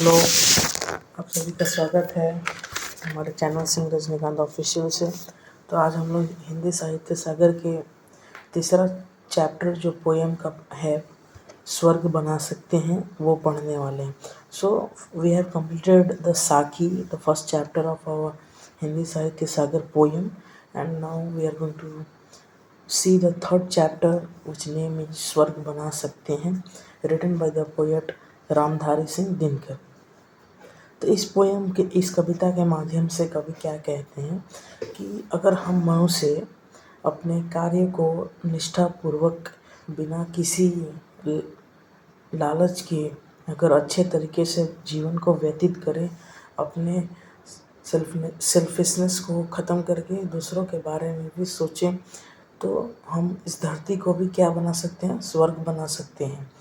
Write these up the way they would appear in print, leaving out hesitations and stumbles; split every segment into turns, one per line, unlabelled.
Hello, आप सभी का स्वागत है हमारे चैनल सिंह रजनीकांत ऑफिशियल से। तो आज हम लोग हिंदी साहित्य सागर के तीसरा चैप्टर जो पोएम का है स्वर्ग बना सकते हैं वो पढ़ने वाले हैं। So we have completed the Saaki, the first chapter of our Hindi Sahitya Sagar poem, and now we are going to see the third chapter which name is स्वर्ग बना सकते हैं, written by the poet Ramdhari Singh Dinkar. तो इस पोएम के इस कविता के माध्यम से कवि क्या कहते हैं कि अगर हम मनुष्य अपने कार्य को निष्ठापूर्वक बिना किसी लालच के अगर अच्छे तरीके से जीवन को व्यतीत करें, अपने सेल्फिशनेस को ख़त्म करके दूसरों के बारे में भी सोचें, तो हम इस धरती को भी क्या बना सकते हैं, स्वर्ग बना सकते हैं।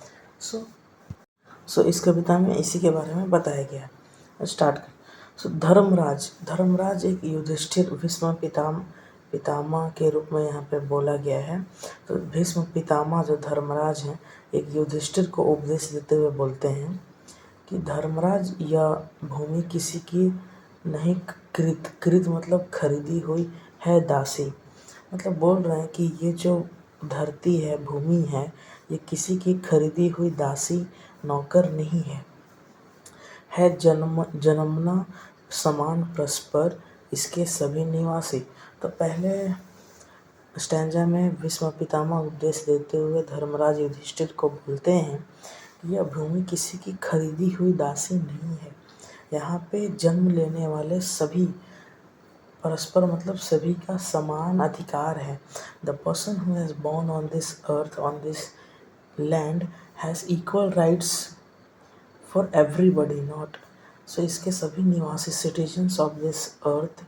सो इस कविता में इसी के बारे में बताया गया है। स्टार्ट कर। सो धर्मराज एक युधिष्ठिर भीष्म पितामह के रूप में यहाँ पे बोला गया है। तो भीष्म पितामह जो धर्मराज हैं एक युधिष्ठिर को उपदेश देते हुए बोलते हैं कि धर्मराज, यह भूमि किसी की नहीं कृत मतलब खरीदी हुई है दासी। मतलब बोल रहे हैं कि ये जो धरती है, भूमि है, ये किसी की खरीदी हुई दासी नौकर नहीं है जन्मना समान परस्पर इसके सभी निवासी। तो पहले स्टैंजा में भीष्म पितामह उपदेश देते हुए धर्मराज युधिष्ठिर को बोलते हैं कि यह भूमि किसी की खरीदी हुई दासी नहीं है। यहाँ पे जन्म लेने वाले सभी परस्पर मतलब सभी का समान अधिकार है। The person who has born on this earth, on this land, has equal rights for everybody, not so इसके सभी निवासी citizens of this earth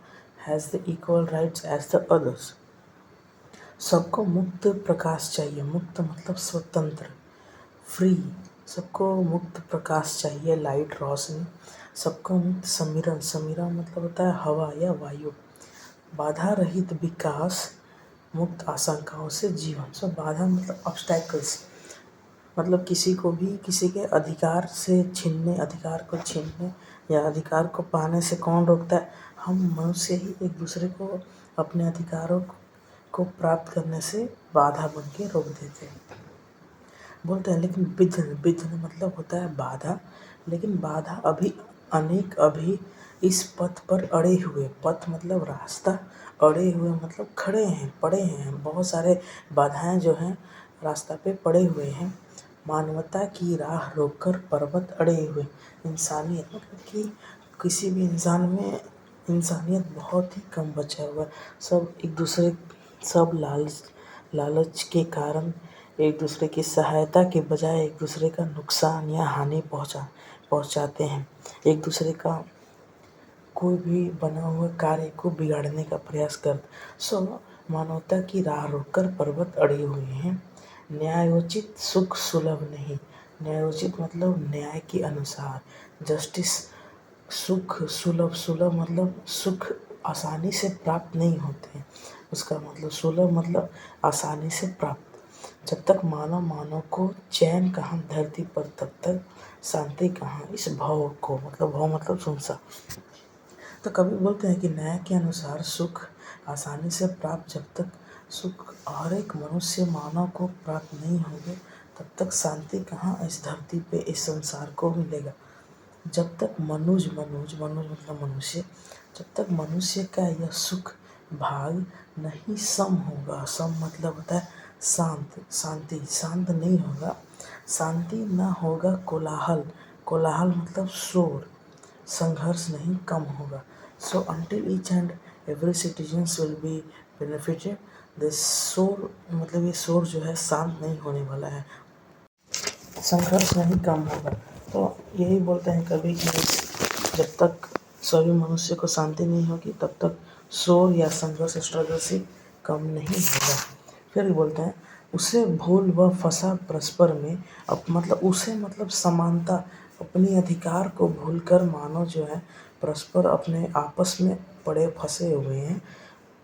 has the equal rights as the others। सबको मुक्त प्रकाश चाहिए, मुक्त मतलब स्वतंत्र, फ्री। सबको मुक्त प्रकाश चाहिए, लाइट, रोशनी। सबको मुक्त समीरण मतलब होता है हवा या वायु। बाधा रहित विकास, मुक्त आशंकाओं से जीवन। सो बाधा मतलब ऑब्स्टैकल्स, मतलब किसी को भी किसी के अधिकार को छीनने या अधिकार को पाने से कौन रोकता है? हम मनुष्य ही एक दूसरे को अपने अधिकारों को प्राप्त करने से बाधा बन के रोक देते हैं। बोलते हैं लेकिन विघ्न मतलब होता है बाधा, लेकिन बाधा अभी इस पथ पर अड़े हुए, पथ मतलब रास्ता, अड़े हुए मतलब खड़े हैं, पड़े हैं। बहुत सारे बाधाएं जो हैं रास्ता पे पड़े हुए हैं। मानवता की राह रोककर पर्वत अड़े हुए। इंसानियत मतलब कि किसी भी इंसान में इंसानियत बहुत ही कम बचा हुआ है। सब एक दूसरे सब लालच के कारण एक दूसरे की सहायता के बजाय एक दूसरे का नुकसान या हानि पहुंचाते हैं। एक दूसरे का कोई भी बना हुआ कार्य को बिगाड़ने का प्रयास करते। सो मानवता की राह रोककर पर्वत अड़े हुए हैं। न्यायोचित सुख सुलभ नहीं। न्यायोचित मतलब न्याय के अनुसार, जस्टिस। सुख सुलभ मतलब सुख आसानी से प्राप्त नहीं होते हैं। उसका मतलब सुलभ मतलब आसानी से प्राप्त। जब तक मानव को चैन कहाँ धरती पर, तब तक शांति कहाँ इस भव को। मतलब भव मतलब सुनसा। तो कवि बोलते हैं कि न्याय के अनुसार सुख आसानी से प्राप्त, जब तक सुख हर एक मनुष्य मानव को प्राप्त नहीं होंगे तब तक शांति कहाँ इस धरती पे, इस संसार को मिलेगा। जब तक मनुज मतलब मनुष्य, जब तक मनुष्य का यह सुख भाग नहीं सम होगा। सम मतलब होता है शांत नहीं होगा। शांति न होगा कोलाहल मतलब शोर। संघर्ष नहीं कम होगा। सो until each and every citizens will be benefited, this शोर मतलब ये शोर जो है शांत नहीं होने वाला है, संघर्ष नहीं कम होगा। तो यही बोलते हैं कभी कि जब तक सभी मनुष्य को शांति नहीं होगी तब तक शोर या संघर्ष, स्ट्रगल से कम नहीं होगा। फिर बोलते हैं उसे भूल व फंसा परस्पर में, मतलब समानता, अपनी अधिकार को भूलकर मानव जो है परस्पर अपने आपस में पड़े फंसे हुए हैं।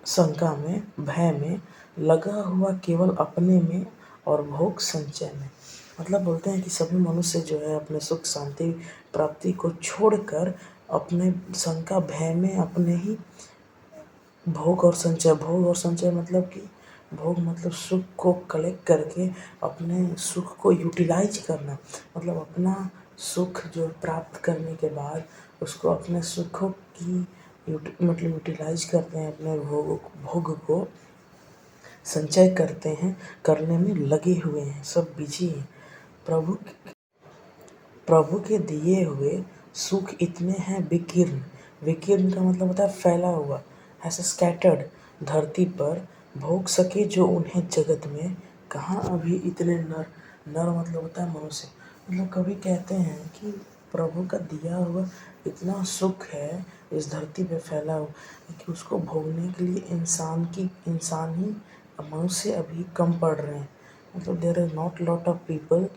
शंका में, भय में, लगा हुआ केवल अपने में और भोग संचय में। मतलब बोलते हैं कि सभी मनुष्य जो है अपने सुख शांति प्राप्ति को छोड़कर अपने शंका भय में अपने ही भोग और संचय मतलब कि भोग मतलब सुख को कलेक्ट करके अपने सुख को यूटिलाइज करना, मतलब अपना सुख जो प्राप्त करने के बाद उसको अपने सुखों की मतलब यूटिलाइज करते हैं, अपने भोग को संचय करते हैं, करने में लगे हुए हैं, सब बिजी हैं। प्रभु के दिए हुए सुख इतने हैं विकीर्ण, विकीर्ण का मतलब होता है फैला हुआ, ऐसे स्कैटर्ड धरती पर भोग सके जो उन्हें जगत में, कहाँ अभी इतने नर, नर मतलब होता है मनुष्य, मतलब कभी कहते हैं कि प्रभु का दिया हुआ इतना सुख है इस धरती पे फैला हुआ कि उसको भोगने के लिए इंसान ही मनुष्य अभी कम पड़ रहे हैं। मतलब there are not lot of people,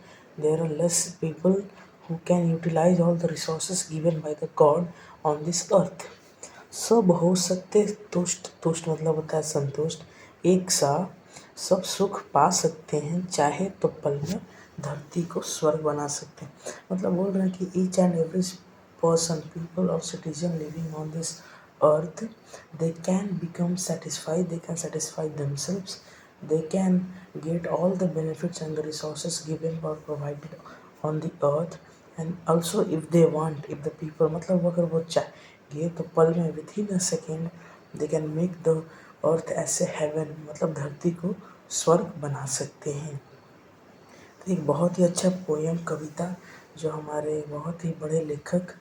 there are less people who can utilize all the resources given by the God on this earth। सब हो सकते तुष्ट, तुष्ट मतलब होता है संतुष्ट, एक सा सब सुख पा सकते हैं, चाहे तो पल में धरती को स्वर्ग बना सकते हैं। मतलब बोल रहे हैं कि each and every person, people or citizen living on this earth, they can become satisfied, they can satisfy themselves, they can get all the benefits and the resources given or provided on the earth, and also if they want, if the people मतलब अगर वो चाहिए तो पल में within a second they can make the earth as a heaven, मतलब धरती को स्वर्ग बना सकते हैं। तो एक बहुत ही अच्छा पोयम, कविता जो हमारे बहुत ही बड़े लेखक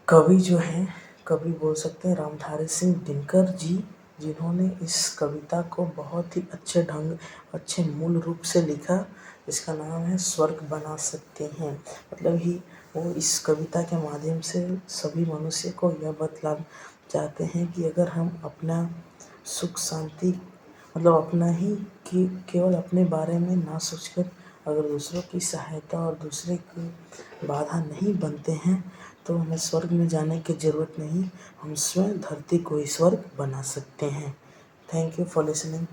कवि जो हैं, कवि बोल सकते हैं रामधारी सिंह दिनकर जी, जिन्होंने इस कविता को बहुत ही अच्छे ढंग, अच्छे मूल रूप से लिखा। इसका नाम है स्वर्ग बना सकते हैं। मतलब ही वो इस कविता के माध्यम से सभी मनुष्य को यह बतलाना चाहते हैं कि अगर हम अपना सुख शांति मतलब अपना ही कि केवल अपने बारे में ना सोचकर अगर दूसरों की सहायता और दूसरे की बाधा नहीं बनते हैं तो हमें स्वर्ग में जाने की ज़रूरत नहीं, हम स्वयं धरती को ही स्वर्ग बना सकते हैं। Thank you for listening.